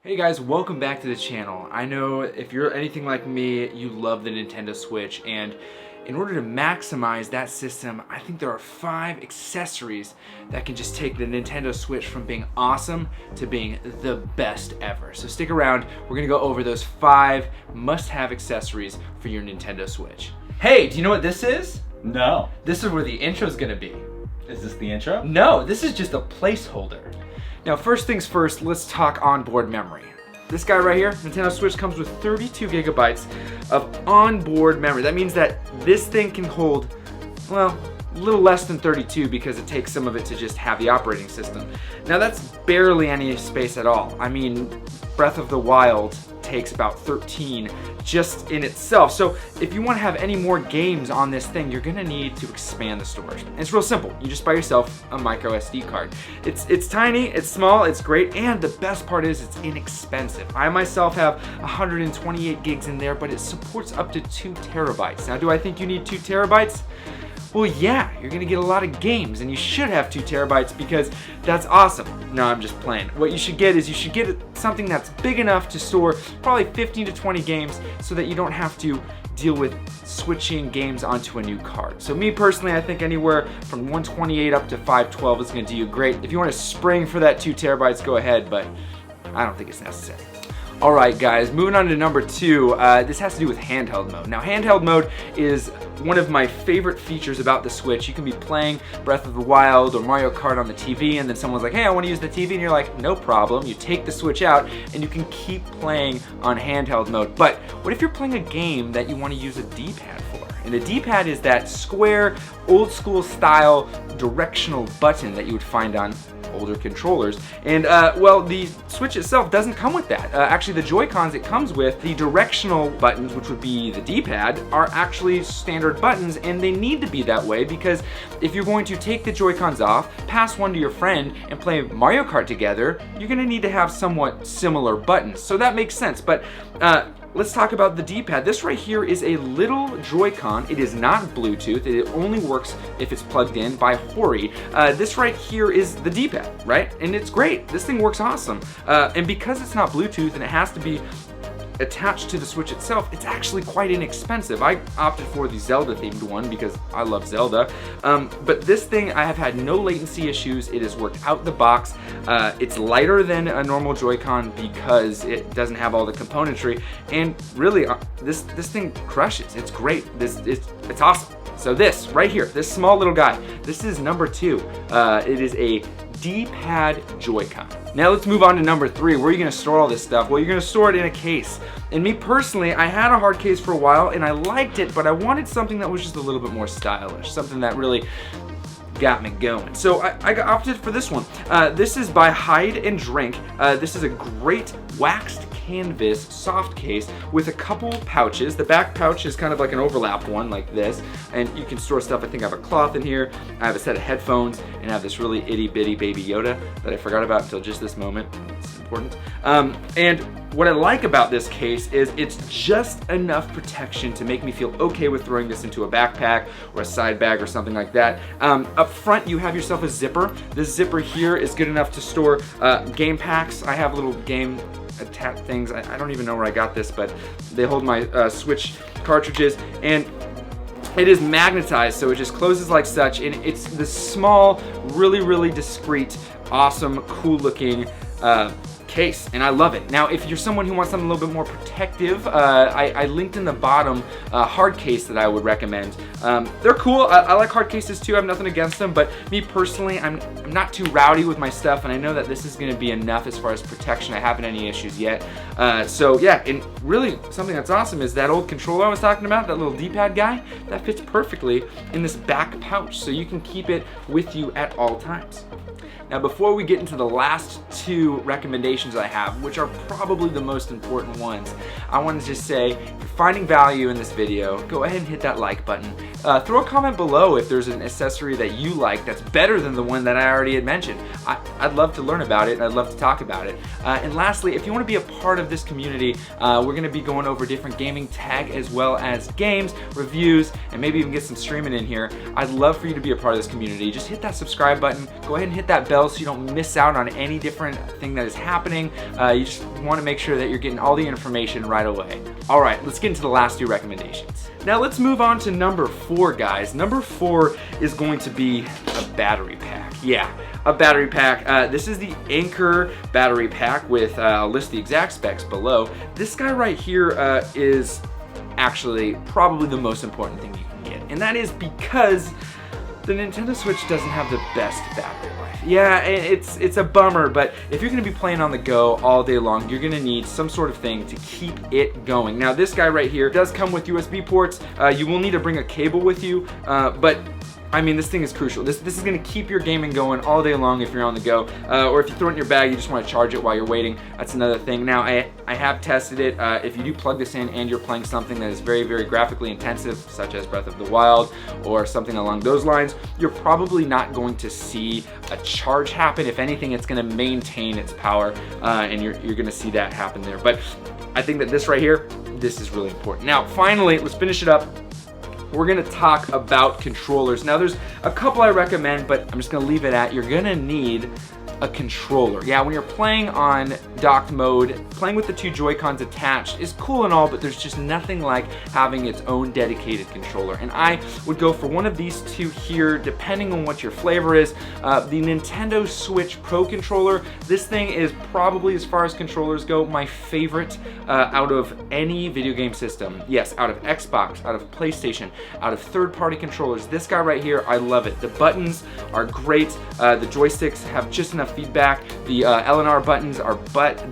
Hey guys, welcome back to the channel. I know if you're anything like me, you love the Nintendo Switch, and in order to maximize that system, I think there are 5 accessories that can just take the Nintendo Switch from being awesome to being the best ever. So stick around, we're gonna go over those 5 must-have accessories for your Nintendo Switch. Hey, do you know what this is? No. This is where the intro's gonna be. Is this the intro? No, this is just a placeholder. Now, first things first, let's talk onboard memory. This guy right here, Nintendo Switch, comes with 32 gigabytes of onboard memory. That means that this thing can hold, well, a little less than 32 because it takes some of it to just have the operating system. Now, that's barely any space at all. I mean, Breath of the Wild takes about 13 just in itself. So if you want to have any more games on this thing, you're gonna need to expand the storage. And it's real simple. You just buy yourself a micro SD card. It's tiny, it's small, it's great, and the best part is it's inexpensive. I myself have 128 gigs in there, but it supports up to 2 terabytes. Now, do I think you need 2 terabytes? Well, yeah, you're gonna get a lot of games, and you should have 2 terabytes because that's awesome. No, I'm just playing. What you should get is something that's big enough to store probably 15 to 20 games so that you don't have to deal with switching games onto a new card. So me personally, I think anywhere from 128 up to 512 is gonna do you great. If you wanna spring for that 2 terabytes, go ahead, but I don't think it's necessary. Alright guys, moving on to number 2, this has to do with handheld mode. Now, handheld mode is one of my favorite features about the Switch. You can be playing Breath of the Wild or Mario Kart on the TV, and then someone's like, hey, I want to use the TV, and you're like, no problem. You take the Switch out, and you can keep playing on handheld mode. But what if you're playing a game that you want to use a D-pad for? And the D-pad is that square, old school style directional button that you would find on older controllers. And well, the Switch itself doesn't come with that. Actually, the Joy-Cons it comes with, the directional buttons, which would be the D-pad, are actually standard buttons, and they need to be that way because if you're going to take the Joy-Cons off, pass one to your friend, and play Mario Kart together, you're gonna need to have somewhat similar buttons. So that makes sense, but let's talk about the D-pad. This right here is a little Joy-Con. It is not Bluetooth. It only works if it's plugged in by Hori. This right here is the D-pad, right? And it's great. This thing works awesome. And because it's not Bluetooth and it has to be attached to the Switch itself, it's actually quite inexpensive. I opted for the Zelda themed one because I love Zelda. But this thing, I have had no latency issues. It has worked out the box. It's lighter than a normal Joy-Con because it doesn't have all the componentry. And really, this thing crushes. It's great. It's awesome. So this right here, this small little guy, this is number 2. It is a D-pad Joy-Con. Now let's move on to number 3. Where are you gonna store all this stuff? Well, you're gonna store it in a case. And me personally, I had a hard case for a while and I liked it, but I wanted something that was just a little bit more stylish, something that really got me going. So I opted for this one. This is by Hide and Drink. This is a great waxed canvas soft case with a couple pouches. The back pouch is kind of like an overlapped one like this, and you can store stuff. I think I have a cloth in here, I have a set of headphones, and I have this really itty bitty baby Yoda that I forgot about until just this moment. It's important. And what I like about this case is it's just enough protection to make me feel okay with throwing this into a backpack or a side bag or something like that. Up front, you have yourself a zipper. This zipper here is good enough to store game packs. I have little game attach things. I don't even know where I got this, but they hold my Switch cartridges, and it is magnetized, so it just closes like such, and it's this small, really discreet, awesome, cool looking case, and I love it. Now, if you're someone who wants something a little bit more protective, I linked in the bottom a hard case that I would recommend. They're cool. I like hard cases too. I have nothing against them, but me personally, I'm not too rowdy with my stuff, and I know that this is going to be enough as far as protection. I haven't any issues yet. So yeah, and really something that's awesome is that old controller I was talking about, that little D-pad guy, that fits perfectly in this back pouch, so you can keep it with you at all times. Now, before we get into the last 2 recommendations I have, which are probably the most important ones, I want to just say, if you're finding value in this video, go ahead and hit that like button. Throw a comment below if there's an accessory that you like that's better than the one that I already had mentioned. I'd love to learn about it, and I'd love to talk about it. And lastly, if you want to be a part of this community, we're going to be going over different gaming tech as well as games, reviews, and maybe even get some streaming in here. I'd love for you to be a part of this community. Just hit that subscribe button, go ahead and hit that bell bell so you don't miss out on any different thing that is happening. You just want to make sure that you're getting all the information right away. All right, let's get into the last 2 recommendations. Now let's move on to number 4, guys. Number 4 is going to be a battery pack. Yeah, a battery pack. This is the Anchor battery pack with, I'll list the exact specs below. This guy right here is actually probably the most important thing you can get, and that is because the Nintendo Switch doesn't have the best battery life. Yeah, it's a bummer, but if you're gonna be playing on the go all day long, you're gonna need some sort of thing to keep it going. Now, this guy right here does come with USB ports. You will need to bring a cable with you, but I mean, this thing is crucial. This is gonna keep your gaming going all day long if you're on the go, or if you throw it in your bag, you just wanna charge it while you're waiting. That's another thing. Now, I have tested it. If you do plug this in and you're playing something that is very, very graphically intensive, such as Breath of the Wild or something along those lines, you're probably not going to see a charge happen. If anything, it's gonna maintain its power, and you're gonna see that happen there. But I think that this right here, this is really important. Now, finally, let's finish it up. We're gonna talk about controllers. Now, there's a couple I recommend, but I'm just gonna leave it at you're gonna need a controller. Yeah, when you're playing on docked mode, playing with the 2 Joy-Cons attached is cool and all, but there's just nothing like having its own dedicated controller. And I would go for one of these 2 here, depending on what your flavor is. The Nintendo Switch Pro controller. This thing is probably, as far as controllers go, my favorite out of any video game system. Yes, out of Xbox, out of PlayStation, out of third-party controllers. This guy right here, I love it. The buttons are great. The joysticks have just enough feedback. The L and R buttons are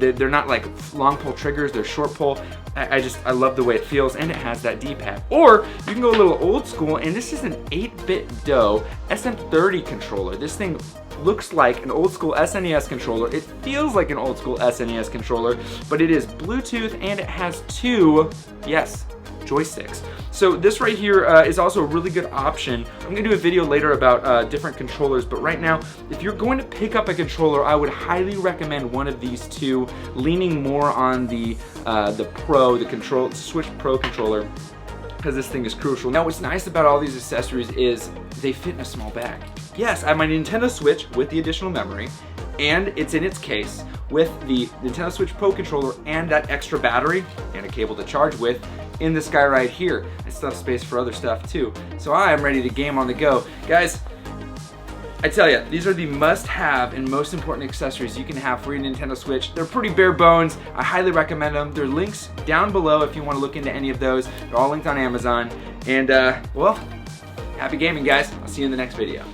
they're not like long pull triggers, they're short pull. I love the way it feels, and it has that D-pad. Or you can go a little old school, and this is an 8-bit DOE SM30 controller. This thing looks like an old school SNES controller. It feels like an old school SNES controller, but it is Bluetooth and it has 2, yes, joysticks. So this right here is also a really good option. I'm gonna do a video later about different controllers, but right now, if you're going to pick up a controller, I would highly recommend one of these 2, leaning more on the Pro, the Switch Pro controller, because this thing is crucial. Now, what's nice about all these accessories is they fit in a small bag. Yes, I have my Nintendo Switch with the additional memory, and it's in its case with the Nintendo Switch Pro controller and that extra battery and a cable to charge with in this guy right here. I still have space for other stuff too. So I am ready to game on the go. Guys, I tell you, these are the must-have and most important accessories you can have for your Nintendo Switch. They're pretty bare bones. I highly recommend them. There are links down below if you want to look into any of those. They're all linked on Amazon. And, well, happy gaming, guys. I'll see you in the next video.